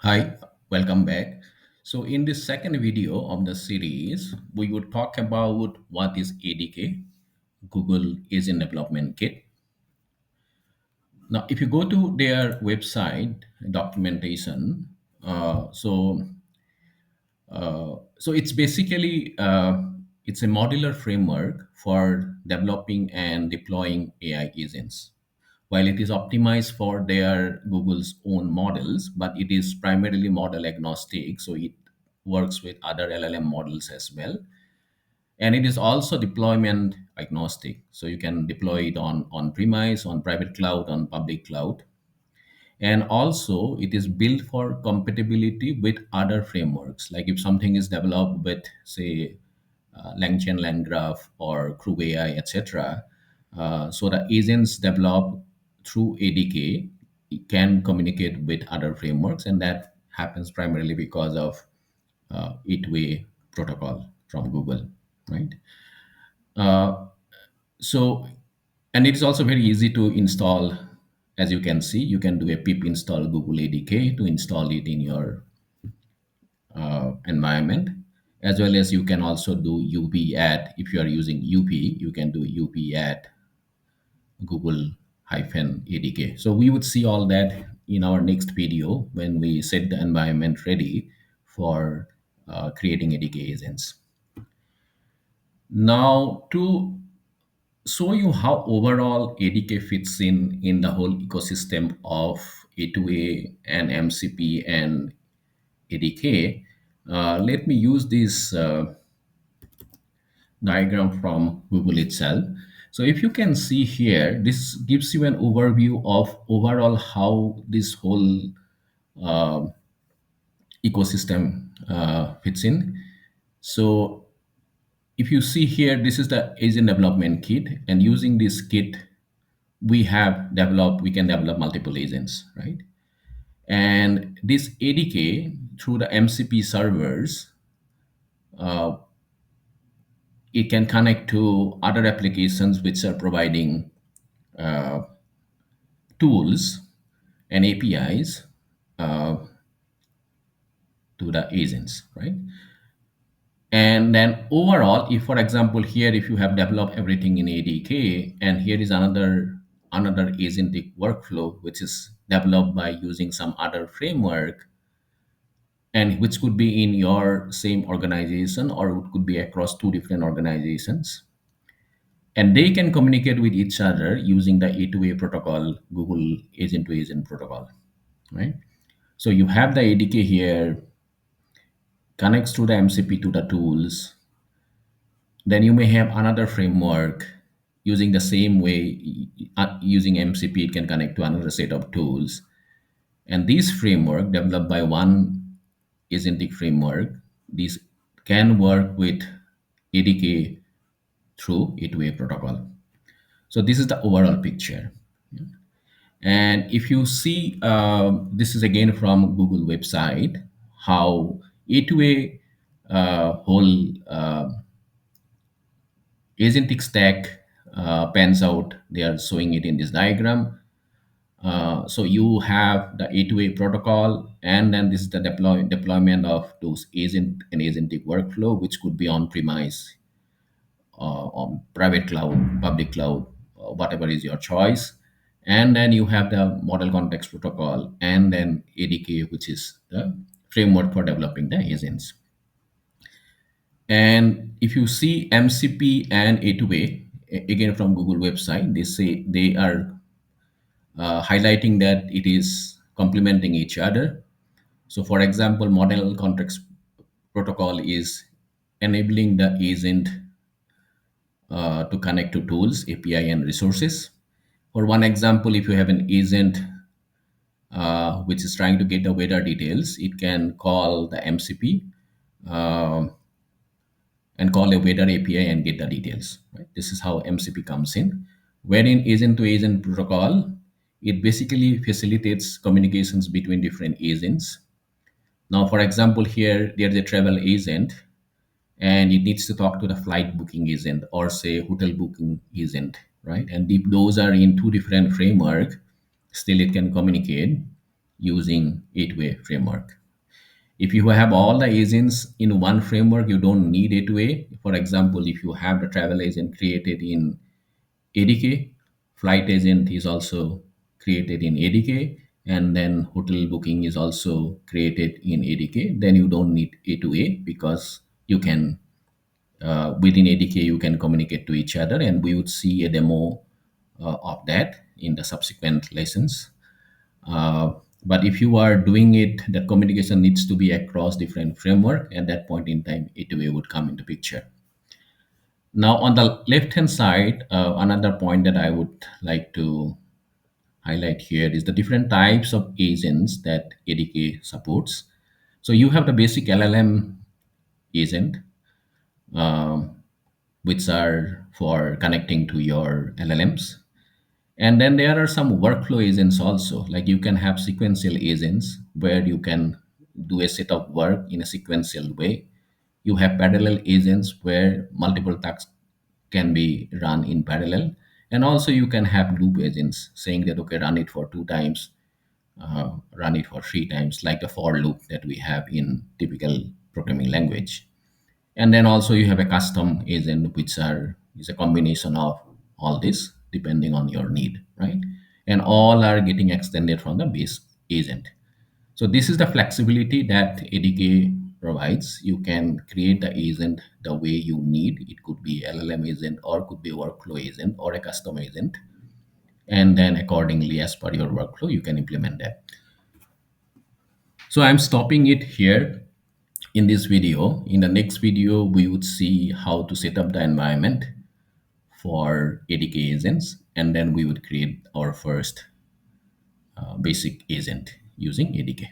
Hi, welcome back. So, in this second video of the series, we would talk about what is ADK, Google Agent Development Kit. Now, if you go to their website documentation, uh, so so it's basically it's a modular framework for developing and deploying AI agents. While it is optimized for their Google's own models, but it is primarily model agnostic, so it works with other LLM models as well. And it is also deployment agnostic, so you can deploy it on premise, on private cloud, on public cloud, and also it is built for compatibility with other frameworks. Like if something is developed with, say, langchain langgraph or crew AI, etc., so the agents developed through ADK can communicate with other frameworks, and that happens primarily because of A2A protocol from Google, right? So, and it is also very easy to install. As you can see, you can do a pip install Google ADK to install it in your environment, as well as you can also do UP add. If you are using UP, you can do UP add Google hyphen ADK. So we would see all that in our next video when we set the environment ready for creating ADK agents. Now, to show you how overall ADK fits in the whole ecosystem of A2A and MCP and ADK, let me use this diagram from Google itself. So if you can see here, this gives you an overview of overall how this whole ecosystem fits in. So if you see here, this is the agent development kit, and using this kit, we can develop multiple agents, right? And this ADK through the MCP servers, it can connect to other applications which are providing tools and APIs to the agents, right? And then overall, if for example here, if you have developed everything in ADK, and here is another agentic workflow which is developed by using some other framework, and which could be in your same organization or it could be across two different organizations, and they can communicate with each other using the A2A protocol, Google agent to agent protocol, right? So you have the ADK here, connects to the MCP to the tools. Then you may have another framework using the same way, using MCP, it can connect to another set of tools. And this framework developed by one agentic framework, these can work with ADK through A2A protocol. So this is the overall picture. And if you see, this is again from Google website, how A2A whole agentic stack pans out. They are showing it in this diagram. So you have the A2A protocol, and then this is the deployment of those agent and agentic workflow, which could be on premise, on private cloud, public cloud, whatever is your choice. And then you have the model context protocol, and then ADK, which is the framework for developing the agents. And if you see MCP and A2A, again from Google website, they say they are highlighting that it is complementing each other. So, for example, model context protocol is enabling the agent to connect to tools, API, and resources. For one example, if you have an agent which is trying to get the weather details, it can call the MCP and call a weather API and get the details. Right? This is how MCP comes in. Wherein agent to agent protocol, it basically facilitates communications between different agents. Now, for example, here there's a travel agent and it needs to talk to the flight booking agent or say hotel booking agent, right? And if those are in two different framework, still it can communicate. using A2A framework. If you have all the agents in one framework, you don't need A2A. For example, if you have the travel agent created in ADK, flight agent is also created in ADK, and then hotel booking is also created in ADK, then you don't need A2A because you can within ADK you can communicate to each other, and we would see a demo of that in the subsequent lessons. But if you are doing it, the communication needs to be across different framework. At that point in time, A2A would come into picture. Now, on the left-hand side, another point that I would like to highlight here is the different types of agents that ADK supports. So you have the basic LLM agent, um, which are for connecting to your LLMs. And then there are some workflow agents also, like you can have sequential agents where you can do a set of work in a sequential way. You have parallel agents where multiple tasks can be run in parallel. And also you can have loop agents saying that, okay, run it for 2 times, run it for 3 times, like a for loop that we have in typical programming language. And then also you have a custom agent, which are is a combination of all this depending on your need, right? And all are getting extended from the base agent. So this is the flexibility that ADK provides. You can create the agent the way you need. It could be LLM agent or could be workflow agent or a custom agent. And then accordingly, as per your workflow, you can implement that. So I'm stopping it here in this video. In the next video, we would see how to set up the environment for ADK agents, and then we would create our first basic agent using ADK.